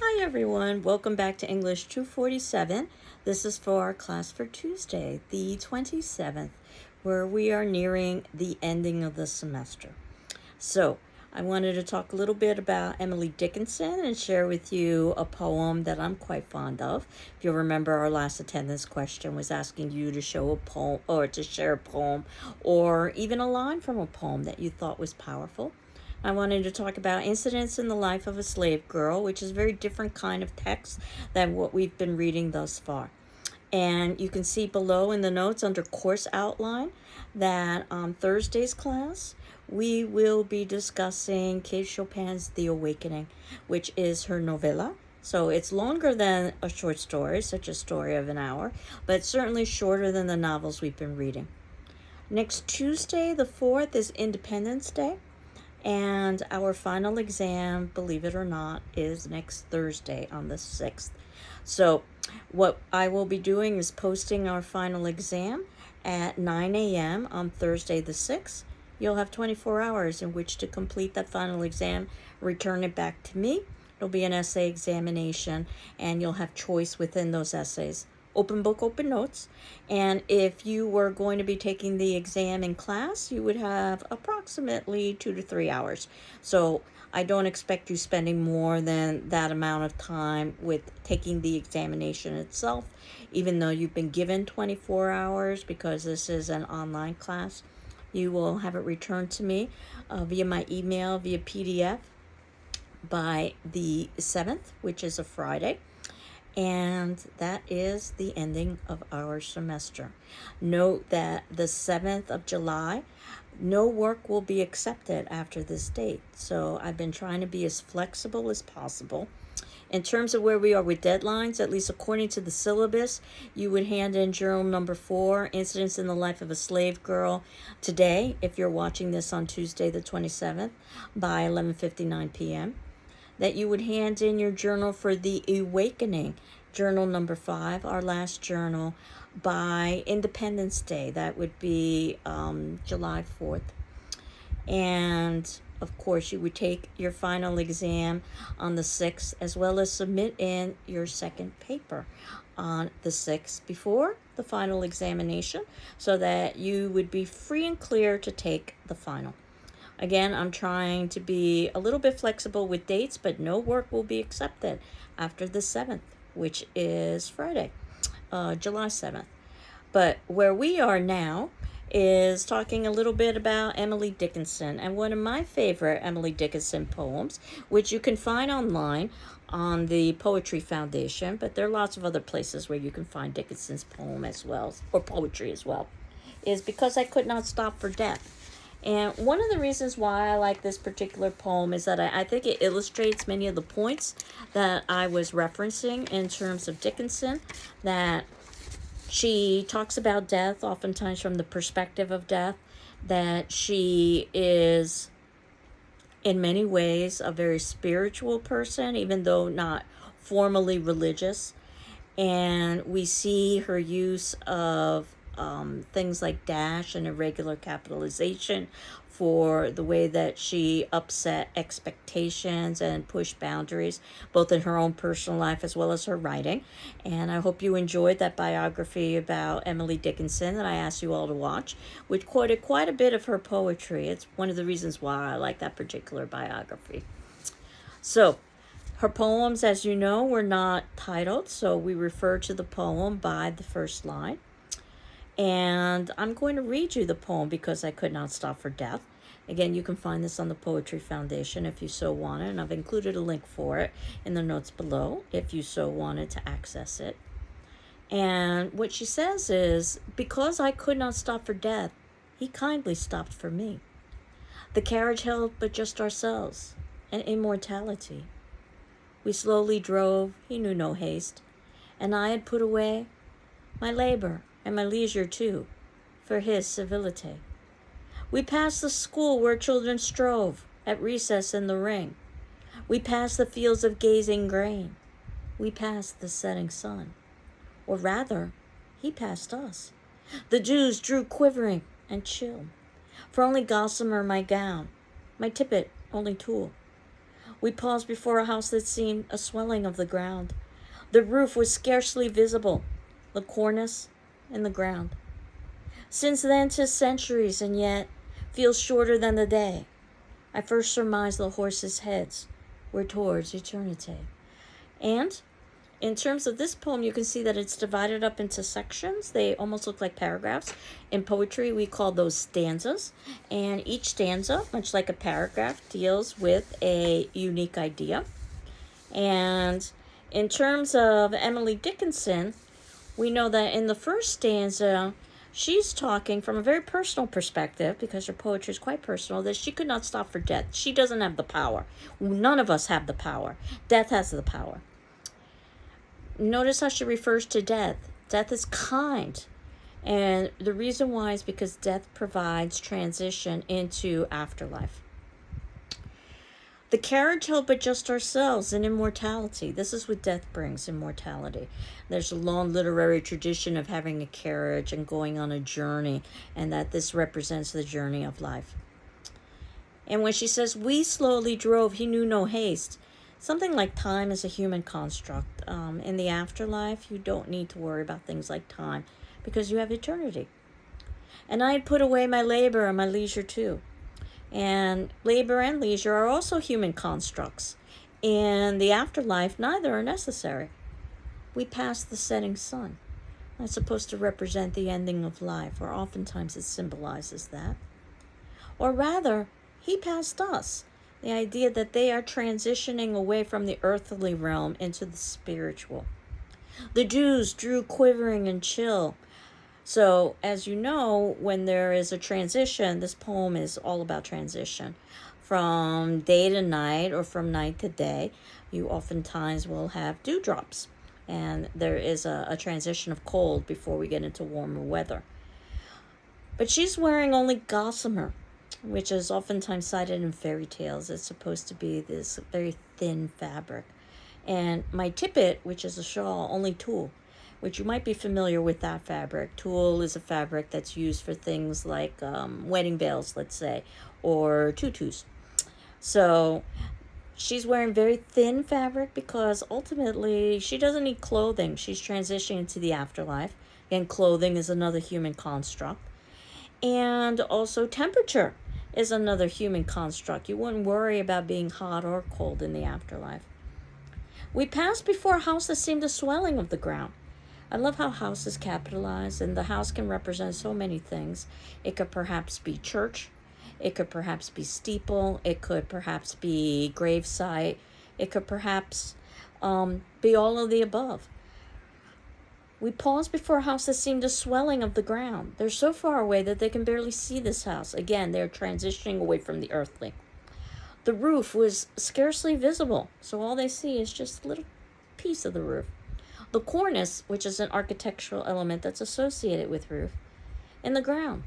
Hi everyone, welcome back to English 247. This is for our class for Tuesday, the 27th, where we are nearing the ending of the semester. So, I wanted to talk a little bit about Emily Dickinson and share with you a poem that I'm quite fond of. If you'll remember, our last attendance question was asking you to show a poem or to share a poem or even a line from a poem that you thought was powerful. I wanted to talk about incidents in the life of a slave girl, which is a very different kind of text than what we've been reading thus far. And you can see below in the notes under course outline that on Thursday's class, we will be discussing Kate Chopin's The Awakening, which is her novella. So it's longer than a short story, such a story of an hour, but it's certainly shorter than the novels we've been reading. Next Tuesday, the 4th, is Independence Day. And our final exam, believe it or not, is next Thursday on the 6th. So what I will be doing is posting our final exam at 9 a.m. on Thursday the 6th. You'll have 24 hours in which to complete that final exam, return it back to me. It'll be an essay examination, and you'll have choice within those essays. Open book, open notes. And if you were going to be taking the exam in class, you would have approximately 2 to 3 hours. So I don't expect you spending more than that amount of time with taking the examination itself, even though you've been given 24 hours because this is an online class. You will have it returned to me via my email, via PDF by the 7th, which is a Friday. And that is the ending of our semester. Note that the 7th of July, no work will be accepted after this date. So I've been trying to be as flexible as possible. In terms of where we are with deadlines, at least according to the syllabus, you would hand in journal number 4, Incidents in the Life of a Slave Girl, today, if you're watching this on Tuesday the 27th, by 11:59 p.m. That you would hand in your journal for The Awakening, journal number 5, our last journal, by Independence Day. That would be July 4th. And of course, you would take your final exam on the 6th, as well as submit in your second paper on the 6th before the final examination, so that you would be free and clear to take the final. Again, I'm trying to be a little bit flexible with dates, but no work will be accepted after the 7th, which is Friday, July 7th. But where we are now is talking a little bit about Emily Dickinson and one of my favorite Emily Dickinson poems, which you can find online on the Poetry Foundation, but there are lots of other places where you can find Dickinson's poem as well, or poetry as well, is Because I Could Not Stop for Death. And one of the reasons why I like this particular poem is that I think it illustrates many of the points that I was referencing in terms of Dickinson, that she talks about death oftentimes from the perspective of death, that she is in many ways a very spiritual person, even though not formally religious. And we see her use of things like dash and irregular capitalization for the way that she upset expectations and pushed boundaries, both in her own personal life as well as her writing. And I hope you enjoyed that biography about Emily Dickinson that I asked you all to watch, which quoted quite a bit of her poetry. It's one of the reasons why I like that particular biography. So, her poems, as you know, were not titled, so we refer to the poem by the first line. And I'm going to read you the poem, Because I Could Not Stop for Death. Again, you can find this on the Poetry Foundation if you so want it, and I've included a link for it in the notes below if you so wanted to access it. And what she says is, because I could not stop for death, he kindly stopped for me. The carriage held but just ourselves and immortality. We slowly drove, he knew no haste, and I had put away my labor and my leisure too, for his civility. We passed the school where children strove at recess in the ring. We passed the fields of gazing grain. We passed the setting sun. Or rather, he passed us. The dews drew quivering and chill. For only gossamer my gown, my tippet only tulle. We paused before a house that seemed a swelling of the ground. The roof was scarcely visible, the cornice in the ground. Since then 'tis centuries, and yet feels shorter than the day. I first surmised the horses' heads were towards eternity. And in terms of this poem, you can see that it's divided up into sections. They almost look like paragraphs. In poetry, we call those stanzas. And each stanza, much like a paragraph, deals with a unique idea. And in terms of Emily Dickinson, we know that in the first stanza, she's talking from a very personal perspective, because her poetry is quite personal, that she could not stop for death. She doesn't have the power. None of us have the power. Death has the power. Notice how she refers to death. Death is kind. And the reason why is because death provides transition into afterlife. The carriage held but just ourselves in immortality. This is what death brings, immortality. There's a long literary tradition of having a carriage and going on a journey, and that this represents the journey of life. And when she says, we slowly drove, he knew no haste, something like time is a human construct. In the afterlife, you don't need to worry about things like time because you have eternity. And I had put away my labor and my leisure too. And labor and leisure are also human constructs. In the afterlife, neither are necessary. We pass the setting sun. That's supposed to represent the ending of life, or oftentimes it symbolizes that. Or rather, he passed us. The idea that they are transitioning away from the earthly realm into the spiritual. The dews drew quivering and chill. So, as you know, when there is a transition, this poem is all about transition. From day to night or from night to day, you oftentimes will have dewdrops. And there is a transition of cold before we get into warmer weather. But she's wearing only gossamer, which is oftentimes cited in fairy tales. It's supposed to be this very thin fabric. And my tippet, which is a shawl, only tulle, which you might be familiar with that fabric. Tulle is a fabric that's used for things like wedding veils, let's say, or tutus. So she's wearing very thin fabric because ultimately she doesn't need clothing. She's transitioning to the afterlife. Again, clothing is another human construct. And also temperature is another human construct. You wouldn't worry about being hot or cold in the afterlife. We passed before a house that seemed a swelling of the ground. I love how house is capitalized, and the house can represent so many things. It could perhaps be church. It could perhaps be steeple. It could perhaps be gravesite. It could perhaps be all of the above. We paused before a house that seemed a swelling of the ground. They're so far away that they can barely see this house. Again, they're transitioning away from the earthly. The roof was scarcely visible, so all they see is just a little piece of the roof. The cornice, which is an architectural element that's associated with roof, in the ground.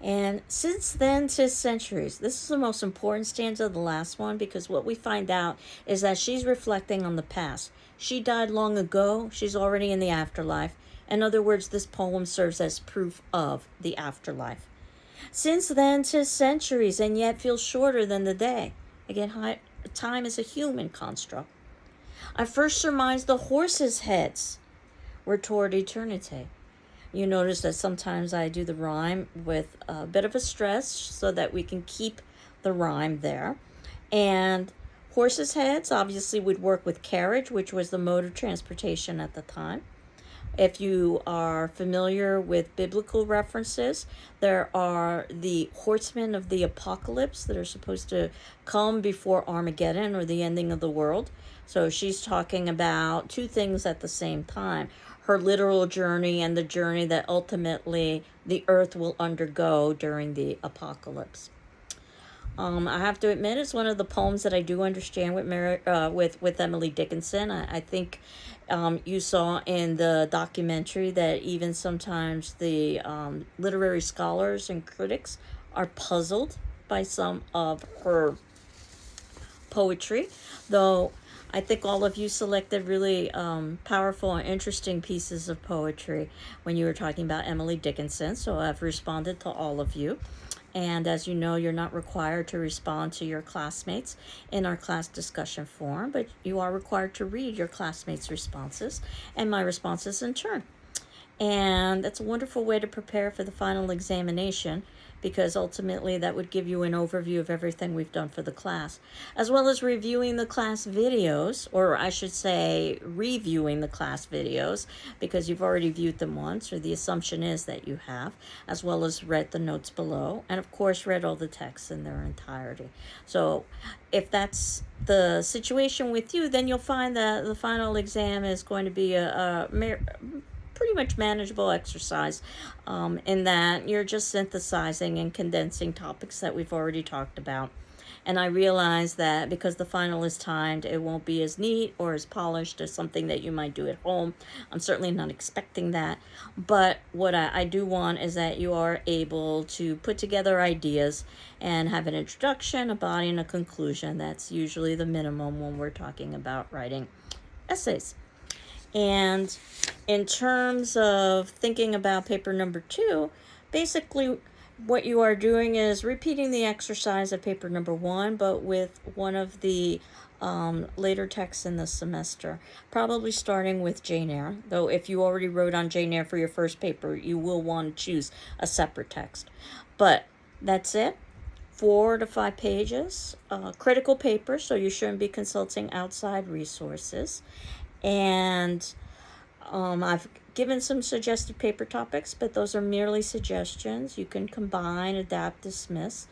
And since then 'tis centuries. This is the most important stanza, the last one, because what we find out is that she's reflecting on the past. She died long ago. She's already in the afterlife. In other words, this poem serves as proof of the afterlife. Since then 'tis centuries, and yet feels shorter than the day. Again, time is a human construct. I first surmised the horses' heads were toward eternity. You notice that sometimes I do the rhyme with a bit of a stress so that we can keep the rhyme there. And horses' heads obviously would work with carriage, which was the mode of transportation at the time. If you are familiar with biblical references, there are the horsemen of the apocalypse that are supposed to come before Armageddon or the ending of the world. So she's talking about two things at the same time: her literal journey and the journey that ultimately the earth will undergo during the apocalypse. I have to admit, it's one of the poems that I do understand with Emily Dickinson. I think you saw in the documentary that even sometimes the literary scholars and critics are puzzled by some of her poetry, though I think all of you selected really powerful and interesting pieces of poetry when you were talking about Emily Dickinson, so I've responded to all of you. And as you know, you're not required to respond to your classmates in our class discussion forum, but you are required to read your classmates' responses and my responses in turn. And that's a wonderful way to prepare for the final examination, because ultimately that would give you an overview of everything we've done for the class, as well as reviewing the class videos, or I should say reviewing the class videos, because you've already viewed them once, or the assumption is that you have, as well as read the notes below, and of course read all the texts in their entirety. So if that's the situation with you, then you'll find that the final exam is going to be a pretty much manageable exercise, in that you're just synthesizing and condensing topics that we've already talked about. And I realize that because the final is timed, it won't be as neat or as polished as something that you might do at home. I'm certainly not expecting that. But what I do want is that you are able to put together ideas and have an introduction, a body, and a conclusion. That's usually the minimum when we're talking about writing essays. And in terms of thinking about paper number 2, basically what you are doing is repeating the exercise of paper number 1, but with one of the later texts in the semester, probably starting with Jane Eyre. Though if you already wrote on Jane Eyre for your first paper, you will want to choose a separate text. But that's it. 4 to 5 pages, critical paper, so you shouldn't be consulting outside resources. And I've given some suggested paper topics, but those are merely suggestions. You can combine, adapt, dismiss.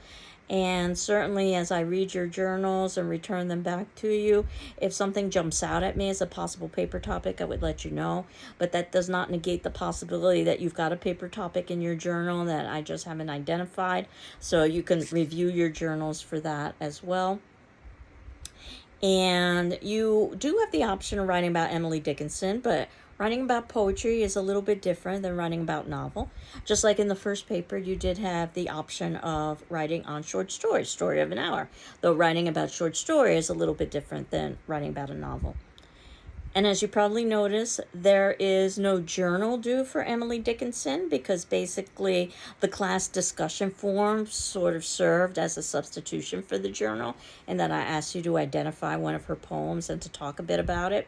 And certainly as I read your journals and return them back to you, if something jumps out at me as a possible paper topic, I would let you know. But that does not negate the possibility that you've got a paper topic in your journal that I just haven't identified. So you can review your journals for that as well. And you do have the option of writing about Emily Dickinson, but writing about poetry is a little bit different than writing about novel. Just like in the first paper, you did have the option of writing on short stories, story of an hour, though writing about short story is a little bit different than writing about a novel. And as you probably notice, there is no journal due for Emily Dickinson, because basically the class discussion forum sort of served as a substitution for the journal, and that I asked you to identify one of her poems and to talk a bit about it.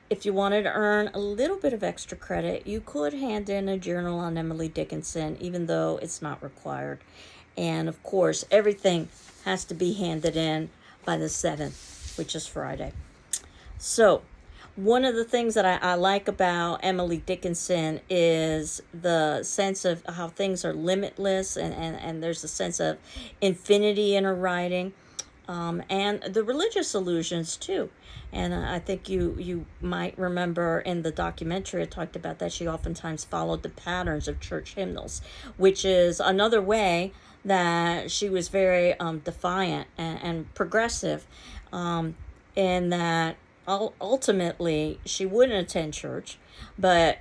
If you wanted to earn a little bit of extra credit, you could hand in a journal on Emily Dickinson, even though it's not required. And of course, everything has to be handed in by the 7th, which is Friday. So one of the things that I like about Emily Dickinson is the sense of how things are limitless, and there's a sense of infinity in her writing, and the religious allusions too. And I think you might remember in the documentary it talked about that she oftentimes followed the patterns of church hymnals, which is another way that she was very defiant and progressive, in that ultimately she wouldn't attend church, but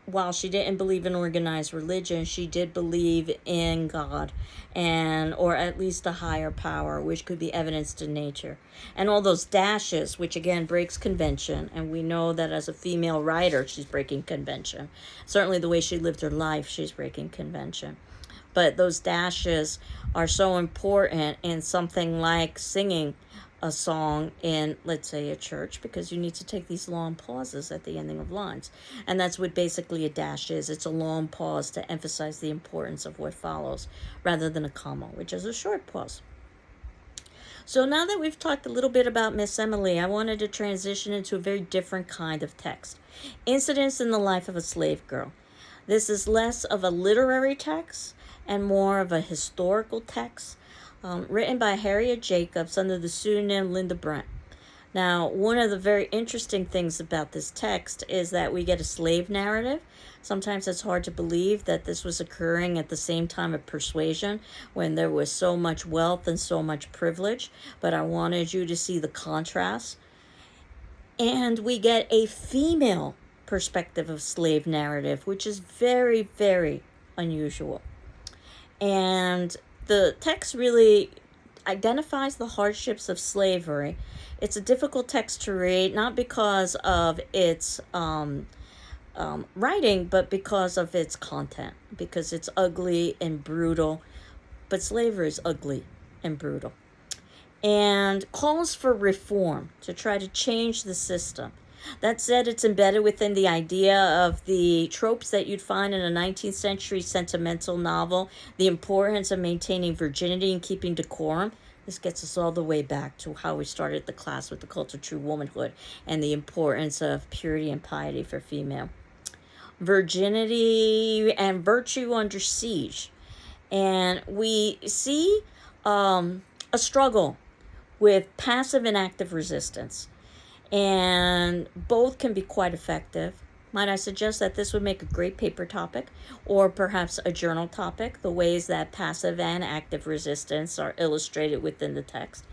while she didn't believe in organized religion, she did believe in God, and or at least a higher power, which could be evidenced in nature. And all those dashes, which again breaks convention, and we know that as a female writer she's breaking convention. Certainly the way she lived her life, she's breaking convention. But those dashes are so important in something like singing a song in, let's say, a church, because you need to take these long pauses at the ending of lines. And that's what basically a dash is. It's a long pause to emphasize the importance of what follows, rather than a comma, which is a short pause. So now that we've talked a little bit about Miss Emily, I wanted to transition into a very different kind of text. Incidents in the life of a slave girl. This is less of a literary text and more of a historical text, written by Harriet Jacobs under the pseudonym Linda Brent. Now, one of the very interesting things about this text is that we get a slave narrative. Sometimes it's hard to believe that this was occurring at the same time of persuasion, when there was so much wealth and so much privilege, but I wanted you to see the contrast. And we get a female perspective of slave narrative, which is very, very unusual. And the text really identifies the hardships of slavery. It's a difficult text to read, not because of its writing, but because of its content, because it's ugly and brutal, but slavery is ugly and brutal. And calls for reform to try to change the system. That said, it's embedded within the idea of the tropes that you'd find in a 19th century sentimental novel, the importance of maintaining virginity and keeping decorum. This gets us all the way back to how we started the class with the cult of true womanhood and the importance of purity and piety for female. Virginity and virtue under siege. And we see a struggle with passive and active resistance. And both can be quite effective. Might I suggest that this would make a great paper topic or perhaps a journal topic, the ways that passive and active resistance are illustrated within the text.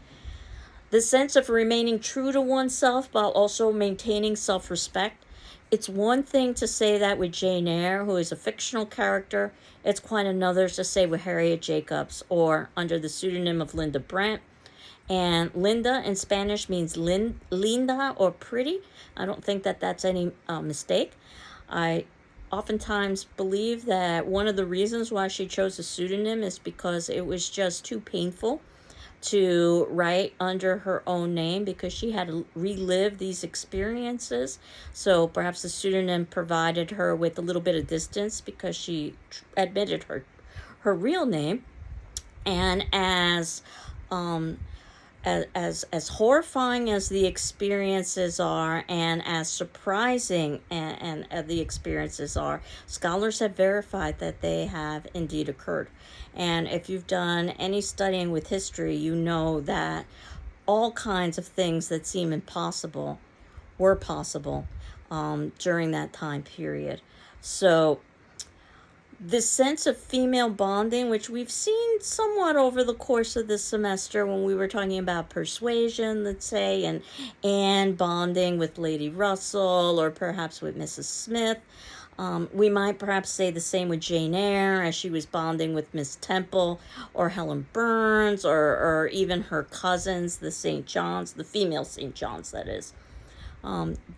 The sense of remaining true to oneself while also maintaining self-respect. It's one thing to say that with Jane Eyre, who is a fictional character. It's quite another to say with Harriet Jacobs or under the pseudonym of Linda Brent. And Linda in Spanish means linda or pretty. I don't think that that's any mistake. I oftentimes believe that one of the reasons why she chose a pseudonym is because it was just too painful to write under her own name because she had to relive these experiences. So perhaps the pseudonym provided her with a little bit of distance because she admitted her real name. And as horrifying as the experiences are and as surprising and the experiences are, scholars have verified that they have indeed occurred. And if you've done any studying with history, you know that all kinds of things that seem impossible were possible during that time period. So this sense of female bonding, which we've seen somewhat over the course of this semester when we were talking about Persuasion, let's say, and bonding with Lady Russell or perhaps with Mrs. Smith. We might perhaps say the same with Jane Eyre as she was bonding with Miss Temple or Helen Burns or even her cousins, the St. Johns, the female St. Johns, that is.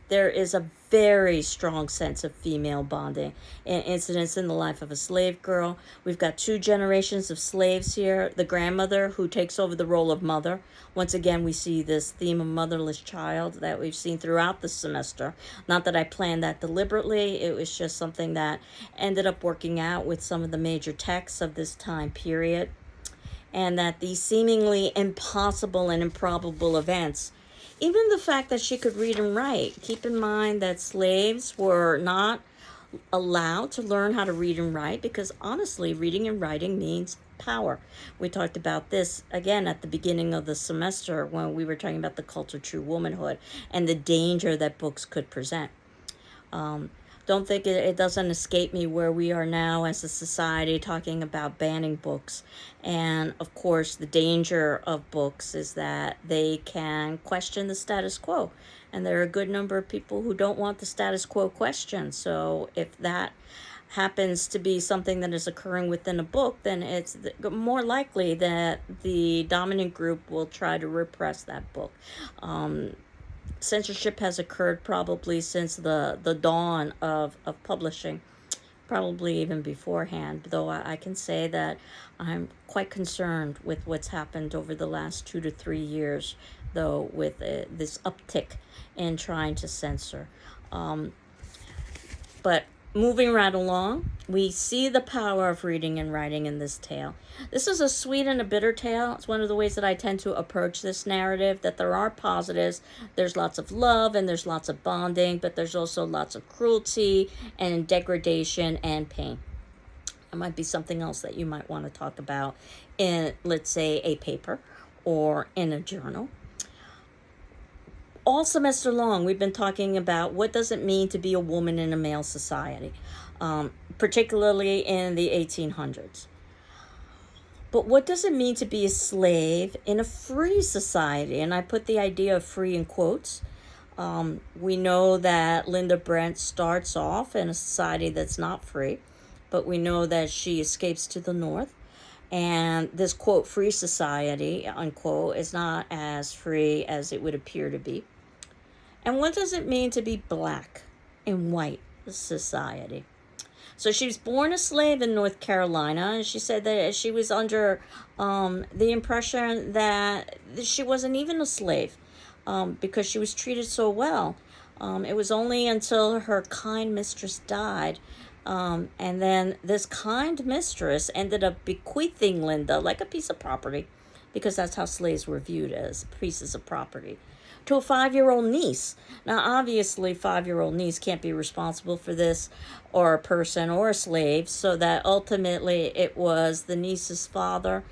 There is a very strong sense of female bonding and incidents in the life of a slave girl. We've got 2 generations of slaves here. The grandmother who takes over the role of mother. Once again, we see this theme of motherless child that we've seen throughout the semester. Not that I planned that deliberately. It was just something that ended up working out with some of the major texts of this time period. And that these seemingly impossible and improbable events, even the fact that she could read and write. Keep in mind that slaves were not allowed to learn how to read and write because honestly, reading and writing means power. We talked about this again at the beginning of the semester when we were talking about the cult of true womanhood and the danger that books could present. Don't think it doesn't escape me where we are now as a society talking about banning books. And of course, the danger of books is that they can question the status quo. And there are a good number of people who don't want the status quo questioned. So if that happens to be something that is occurring within a book, then it's more likely that the dominant group will try to repress that book. Censorship has occurred probably since the dawn of publishing, probably even beforehand, though I can say that I'm quite concerned with what's happened over the last 2 to 3 years, though, with this uptick in trying to censor. But moving right along, we see the power of reading and writing in this tale. This is a sweet and a bitter tale. It's one of the ways that I tend to approach this narrative, that there are positives. There's lots of love and there's lots of bonding, but there's also lots of cruelty and degradation and pain. It might be something else that you might want to talk about in, let's say, a paper or in a journal. All semester long, we've been talking about what does it mean to be a woman in a male society, particularly in the 1800s. But what does it mean to be a slave in a free society? And I put the idea of free in quotes. We know that Linda Brent starts off in a society that's not free, but we know that she escapes to the north. And this, quote, free society, unquote, is not as free as it would appear to be. And what does it mean to be black in white society? So she was born a slave in North Carolina, and she said that she was under the impression that she wasn't even a slave because she was treated so well. It was only until her kind mistress died, and then this kind mistress ended up bequeathing Linda like a piece of property, because that's how slaves were viewed, as pieces of property, to a 5-year-old niece. Now, obviously, 5-year-old niece can't be responsible for this, or a person, or a slave, so that ultimately it was the niece's father.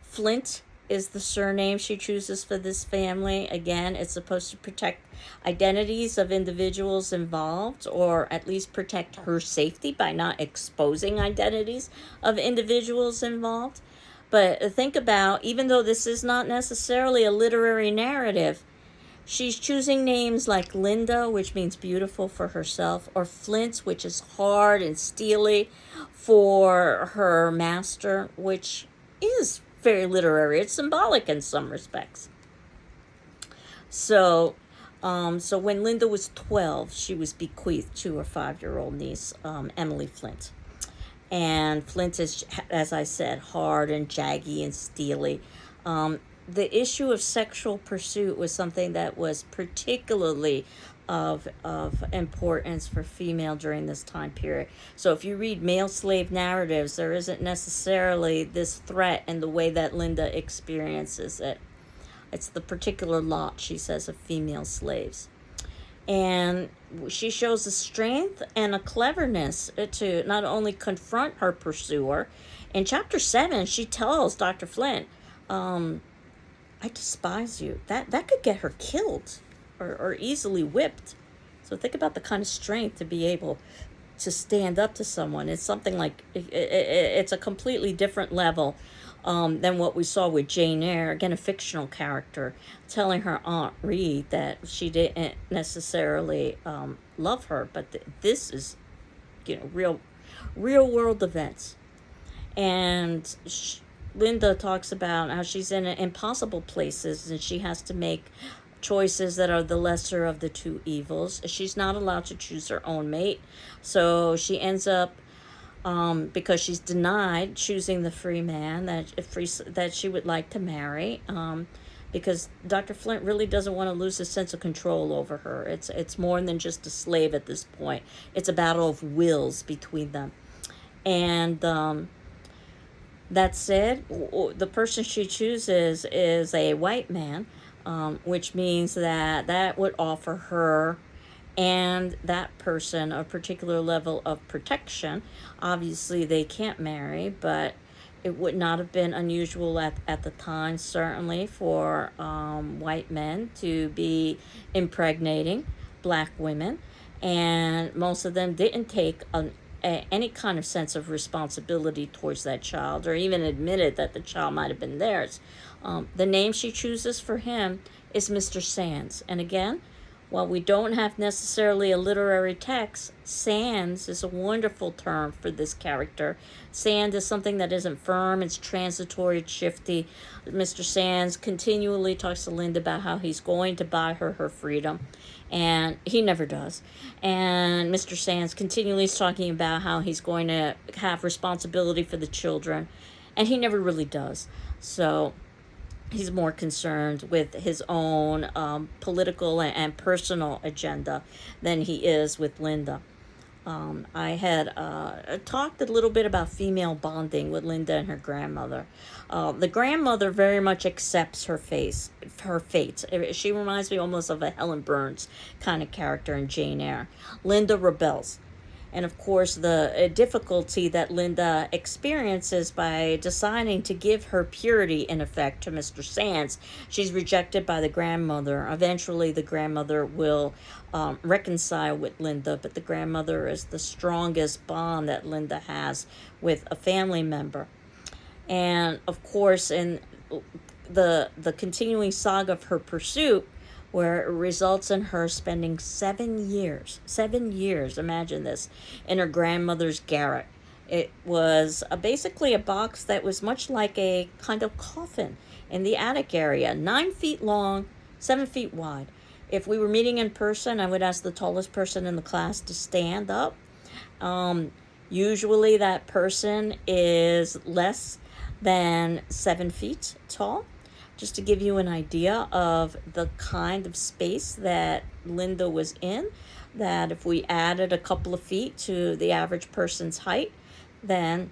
Flint is the surname she chooses for this family. Again, it's supposed to protect identities of individuals involved, or at least protect her safety by not exposing identities of individuals involved. But think about, even though this is not necessarily a literary narrative, she's choosing names like Linda, which means beautiful, for herself, or Flint, which is hard and steely, for her master, which is very literary. It's symbolic in some respects. So when Linda was 12, she was bequeathed to her 5-year-old niece, Emily Flint. And Flint is, as I said, hard and jaggy and steely. The issue of sexual pursuit was something that was particularly of importance for female during this time period. So if you read male slave narratives, there isn't necessarily this threat in the way that Linda experiences it. It's the particular lot, she says, of female slaves. And she shows a strength and a cleverness to not only confront her pursuer. In chapter 7, she tells Dr. Flint, I despise you. That could get her killed, or easily whipped. So think about the kind of strength to be able to stand up to someone. It's something like, it's a completely different level than what we saw with Jane Eyre, again a fictional character, telling her Aunt Reed that she didn't necessarily love her, but this is, real world events. And Linda talks about how she's in impossible places, and she has to make choices that are the lesser of the two evils. She's not allowed to choose her own mate, so she ends up, because she's denied choosing the free man that she would like to marry, because Dr. Flint really doesn't want to lose his sense of control over her. It's more than just a slave at this point. It's a battle of wills between them. And that said, the person she chooses is a white man, which means that would offer her and that person a particular level of protection. Obviously, they can't marry, but it would not have been unusual at the time, certainly, for white men to be impregnating black women. And most of them didn't take any kind of sense of responsibility towards that child, or even admitted that the child might have been theirs. The name she chooses for him is Mr. Sands. And again, while we don't have necessarily a literary text, Sands is a wonderful term for this character. Sand is something that isn't firm, it's transitory, it's shifty. Mr. Sands continually talks to Linda about how he's going to buy her freedom, and he never does. And Mr. Sands continually is talking about how he's going to have responsibility for the children, and he never really does. So he's more concerned with his own political and personal agenda than he is with Linda. I had talked a little bit about female bonding with Linda and her grandmother. The grandmother very much accepts her fate. She reminds me almost of a Helen Burns kind of character in Jane Eyre. Linda rebels. And of course, the difficulty that Linda experiences by deciding to give her purity, in effect, to Mr. Sands. She's rejected by the grandmother. Eventually, the grandmother will reconcile with Linda, but the grandmother is the strongest bond that Linda has with a family member. And of course, in the continuing saga of her pursuit, where it results in her spending 7 years, imagine this, in her grandmother's garret. It was basically a box that was much like a kind of coffin in the attic area, 9 feet long, 7 feet wide. If we were meeting in person, I would ask the tallest person in the class to stand up. Usually that person is less than 7 feet tall. Just to give you an idea of the kind of space that Linda was in, that if we added a couple of feet to the average person's height, then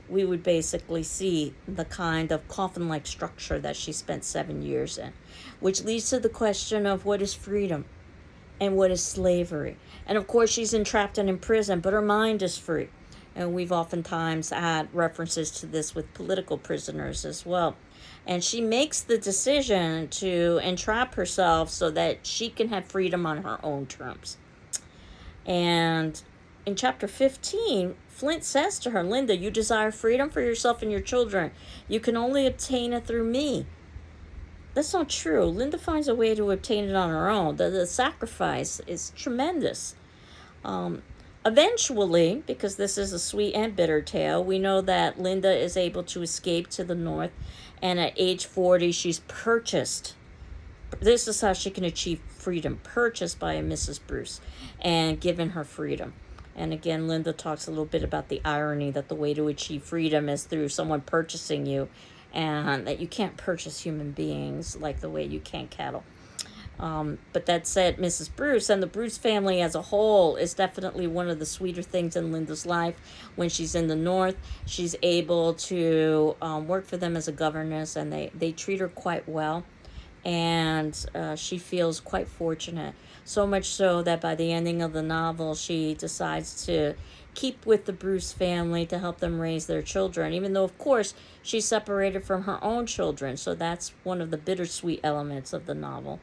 we would basically see the kind of coffin-like structure that she spent 7 years in, which leads to the question of what is freedom and what is slavery. And of course, she's entrapped and in prison, but her mind is free. And we've oftentimes had references to this with political prisoners as well. And she makes the decision to entrap herself so that she can have freedom on her own terms. And in chapter 15, Flint says to her, Linda, you desire freedom for yourself and your children. You can only obtain it through me. That's not true. Linda finds a way to obtain it on her own. The sacrifice is tremendous. Eventually, because this is a sweet and bitter tale, we know that Linda is able to escape to the north, and at age 40, she's purchased. This is how she can achieve freedom, purchased by a Mrs. Bruce and given her freedom. And again, Linda talks a little bit about the irony that the way to achieve freedom is through someone purchasing you, and that you can't purchase human beings like the way you can cattle. But that said, Mrs. Bruce and the Bruce family as a whole is definitely one of the sweeter things in Linda's life. When she's in the north, she's able to work for them as a governess, and they treat her quite well. And she feels quite fortunate. So much so that by the ending of the novel, she decides to keep with the Bruce family to help them raise their children, even though, of course, she's separated from her own children. So that's one of the bittersweet elements of the novel.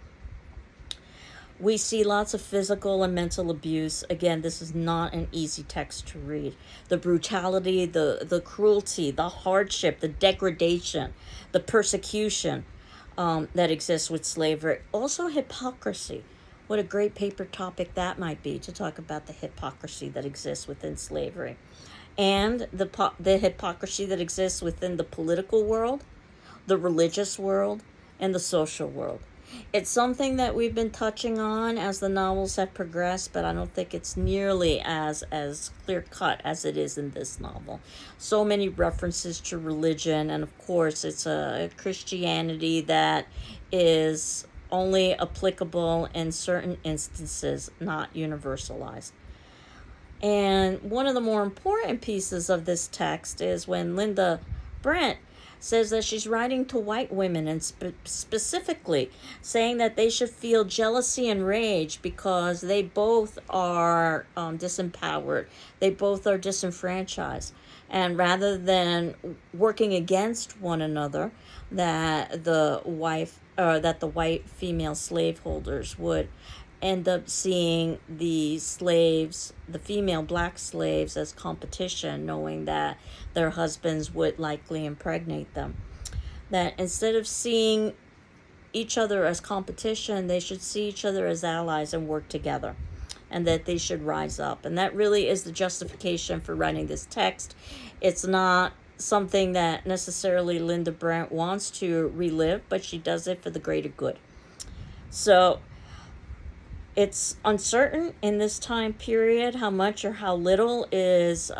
We see lots of physical and mental abuse. Again, this is not an easy text to read. The brutality, the cruelty, the hardship, the degradation, the persecution that exists with slavery. Also hypocrisy. What a great paper topic that might be, to talk about the hypocrisy that exists within slavery. And the hypocrisy that exists within the political world, the religious world, and the social world. It's something that we've been touching on as the novels have progressed, but I don't think it's nearly as clear-cut as it is in this novel. So many references to religion, and of course it's a Christianity that is only applicable in certain instances, not universalized. And one of the more important pieces of this text is when Linda Brent says that she's writing to white women, and specifically saying that they should feel jealousy and rage because they both are disempowered. They both are disenfranchised. And rather than working against one another, that the white female slaveholders would end up seeing the slaves, the female black slaves, as competition, knowing that their husbands would likely impregnate them. That instead of seeing each other as competition, they should see each other as allies and work together, and that they should rise up. And that really is the justification for writing this text. It's not something that necessarily Linda Brent wants to relive, but she does it for the greater good. So it's uncertain in this time period how much or how little is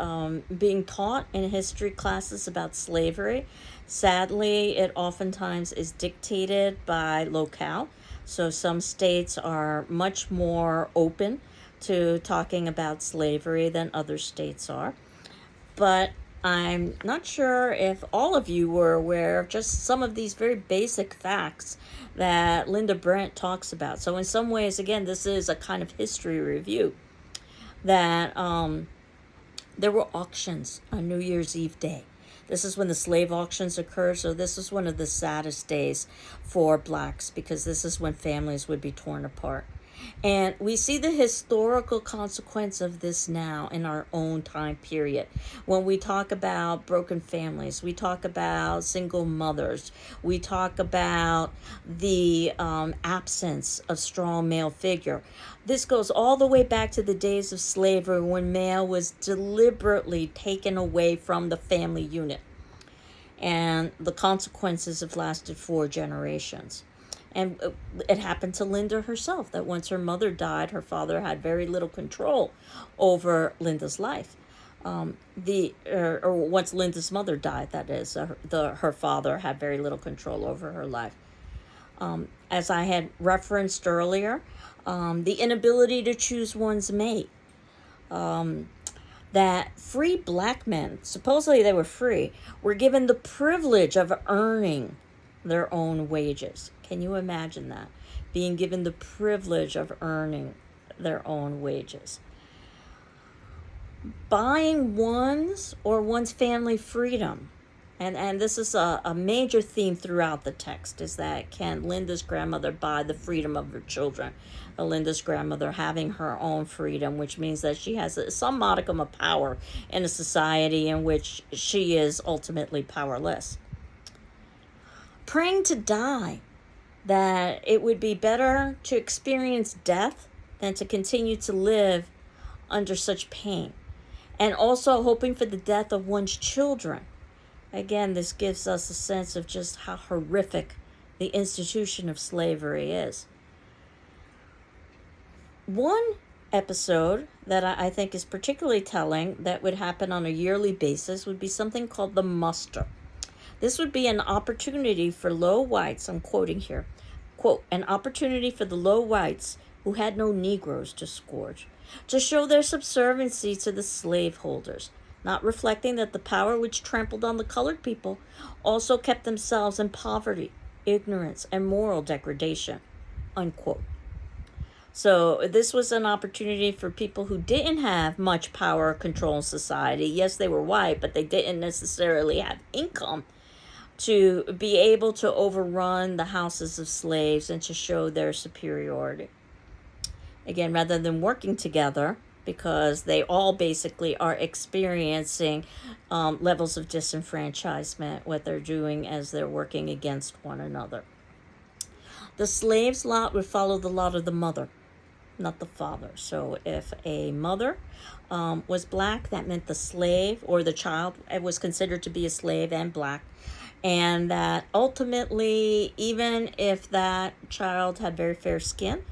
being taught in history classes about slavery. Sadly, it oftentimes is dictated by locale. So some states are much more open to talking about slavery than other states are. But I'm not sure if all of you were aware of just some of these very basic facts that Linda Brent talks about. So in some ways, again, this is a kind of history review. That there were auctions on New Year's Eve day. This is when the slave auctions occurred, so this is one of the saddest days for blacks, because this is when families would be torn apart. And we see the historical consequence of this now in our own time period. When we talk about broken families, we talk about single mothers, we talk about the absence of strong male figure. This goes all the way back to the days of slavery, when male was deliberately taken away from the family unit. And the consequences have lasted 4 generations. And it happened to Linda herself, that once her mother died, her father had very little control over Linda's life. Or once Linda's mother died, that is, her father had very little control over her life. As I had referenced earlier, the inability to choose one's mate. That free black men, supposedly they were free, were given the privilege of earning their own wages. Can you imagine that? Being given the privilege of earning their own wages. Buying one's family freedom. And this is a major theme throughout the text, is that can Linda's grandmother buy the freedom of her children? Linda's grandmother having her own freedom, which means that she has some modicum of power in a society in which she is ultimately powerless. Praying to die, that it would be better to experience death than to continue to live under such pain. And also hoping for the death of one's children. Again, this gives us a sense of just how horrific the institution of slavery is. One episode that I think is particularly telling that would happen on a yearly basis would be something called the muster. This would be an opportunity for low whites, I'm quoting here, quote, an opportunity for the low whites who had no Negroes to scourge, to show their subserviency to the slaveholders, not reflecting that the power which trampled on the colored people also kept themselves in poverty, ignorance, and moral degradation, unquote. So this was an opportunity for people who didn't have much power or control in society. Yes, they were white, but they didn't necessarily have income, to be able to overrun the houses of slaves and to show their superiority. Again, rather than working together, because they all basically are experiencing levels of disenfranchisement, what they're doing as they're working against one another. The slave's lot would follow the lot of the mother, not the father. So if a mother was black, that meant the slave or the child was considered to be a slave and black. And that ultimately, even if that child had very fair skin,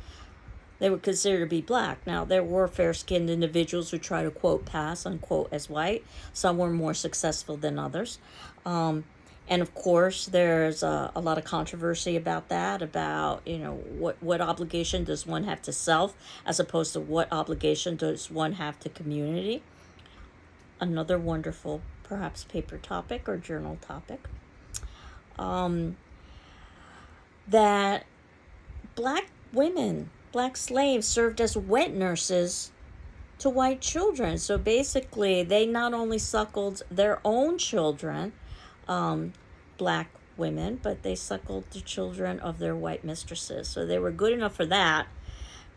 they were considered to be black. Now, there were fair-skinned individuals who tried to, quote, pass, unquote, as white. Some were more successful than others. And, of course, there's a lot of controversy about that, about, what obligation does one have to self as opposed to what obligation does one have to community. Another wonderful, perhaps, paper topic or journal topic. That black women, black slaves, served as wet nurses to white children. So basically, they not only suckled their own children, black women, but they suckled the children of their white mistresses. So they were good enough for that.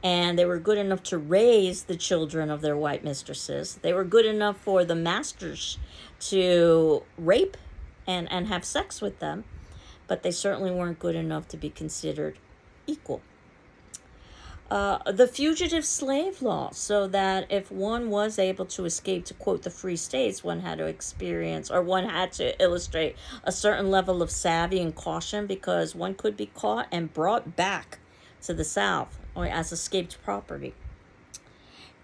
And they were good enough to raise the children of their white mistresses. They were good enough for the masters to rape and have sex with them. But they certainly weren't good enough to be considered equal. The fugitive slave law, so that if one was able to escape, to quote the free states, one had to experience, or one had to illustrate a certain level of savvy and caution, because one could be caught and brought back to the South or as escaped property.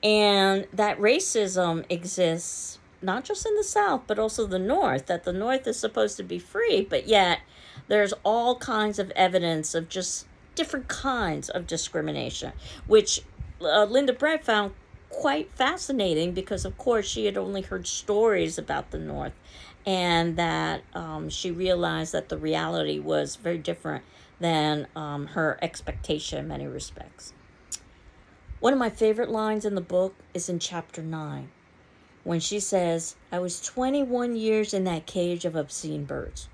And that racism exists not just in the South, but also the North, that the North is supposed to be free, but yet there's all kinds of evidence of just different kinds of discrimination, which Linda Brent found quite fascinating, because of course she had only heard stories about the North, and that she realized that the reality was very different than her expectation in many respects. One of my favorite lines in the book is in chapter 9, when she says, "I was 21 years in that cage of obscene birds."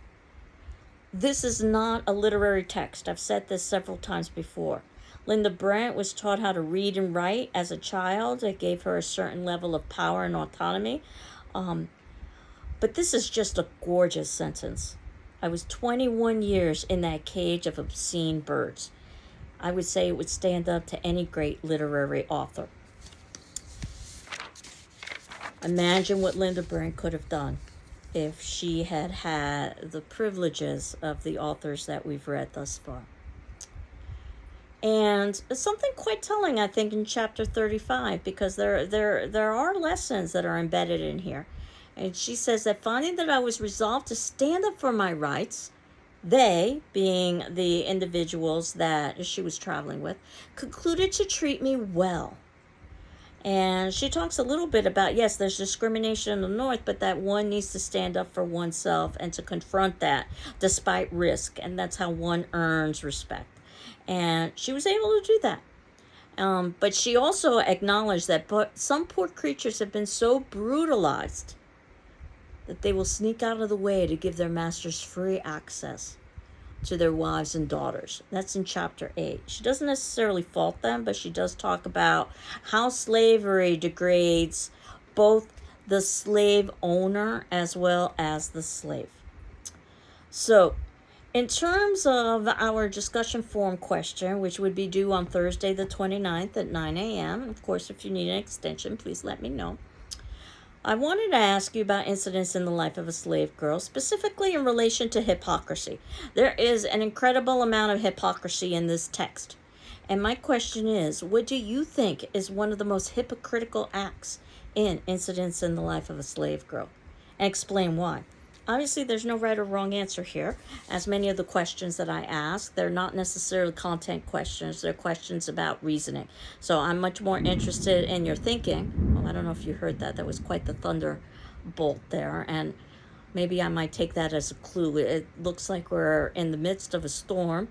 This is not a literary text. I've said this several times before. Linda Brent was taught how to read and write as a child. It gave her a certain level of power and autonomy. But this is just a gorgeous sentence. I was 21 years in that cage of obscene birds. I would say it would stand up to any great literary author. Imagine what Linda Brent could have done if she had had the privileges of the authors that we've read thus far. And something quite telling, I think, in chapter 35, because there are lessons that are embedded in here. And she says that finding that I was resolved to stand up for my rights, they, being the individuals that she was traveling with, concluded to treat me well. And she talks a little bit about, yes, there's discrimination in the North, but that one needs to stand up for oneself and to confront that despite risk. And that's how one earns respect. And she was able to do that. But she also acknowledged that some poor creatures have been so brutalized that they will sneak out of the way to give their masters free access to their wives and daughters. That's in chapter 8. She doesn't necessarily fault them, but she does talk about how slavery degrades both the slave owner as well as the slave. So, in terms of our discussion forum question, which would be due on Thursday the 29th at 9 a.m., of course, if you need an extension, please let me know. I wanted to ask you about incidents in the life of a slave girl, specifically in relation to hypocrisy. There is an incredible amount of hypocrisy in this text. And my question is, what do you think is one of the most hypocritical acts in incidents in the life of a slave girl? And explain why. Obviously, there's no right or wrong answer here, as many of the questions that I ask, they're not necessarily content questions, they're questions about reasoning. So I'm much more interested in your thinking. Well, I don't know if you heard that. That was quite the thunderbolt there, and maybe I might take that as a clue. It looks like we're in the midst of a storm,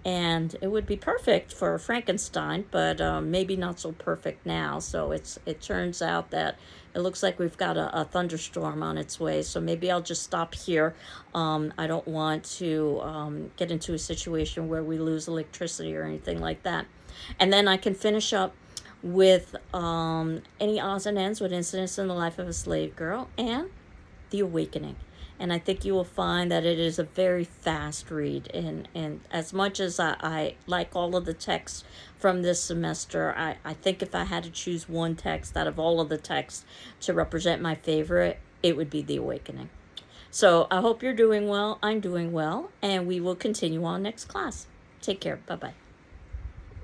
and it would be perfect for Frankenstein, but maybe not so perfect now. So it turns out that it looks like we've got a thunderstorm on its way. So maybe I'll just stop here. I don't want to get into a situation where we lose electricity or anything like that. And then I can finish up with any odds and ends with incidents in the life of a slave girl and the awakening. And I think you will find that it is a very fast read. And as much as I like all of the texts from this semester, I think if I had to choose one text out of all of the texts to represent my favorite, it would be The Awakening. So I hope you're doing well. I'm doing well. And we will continue on next class. Take care. Bye-bye.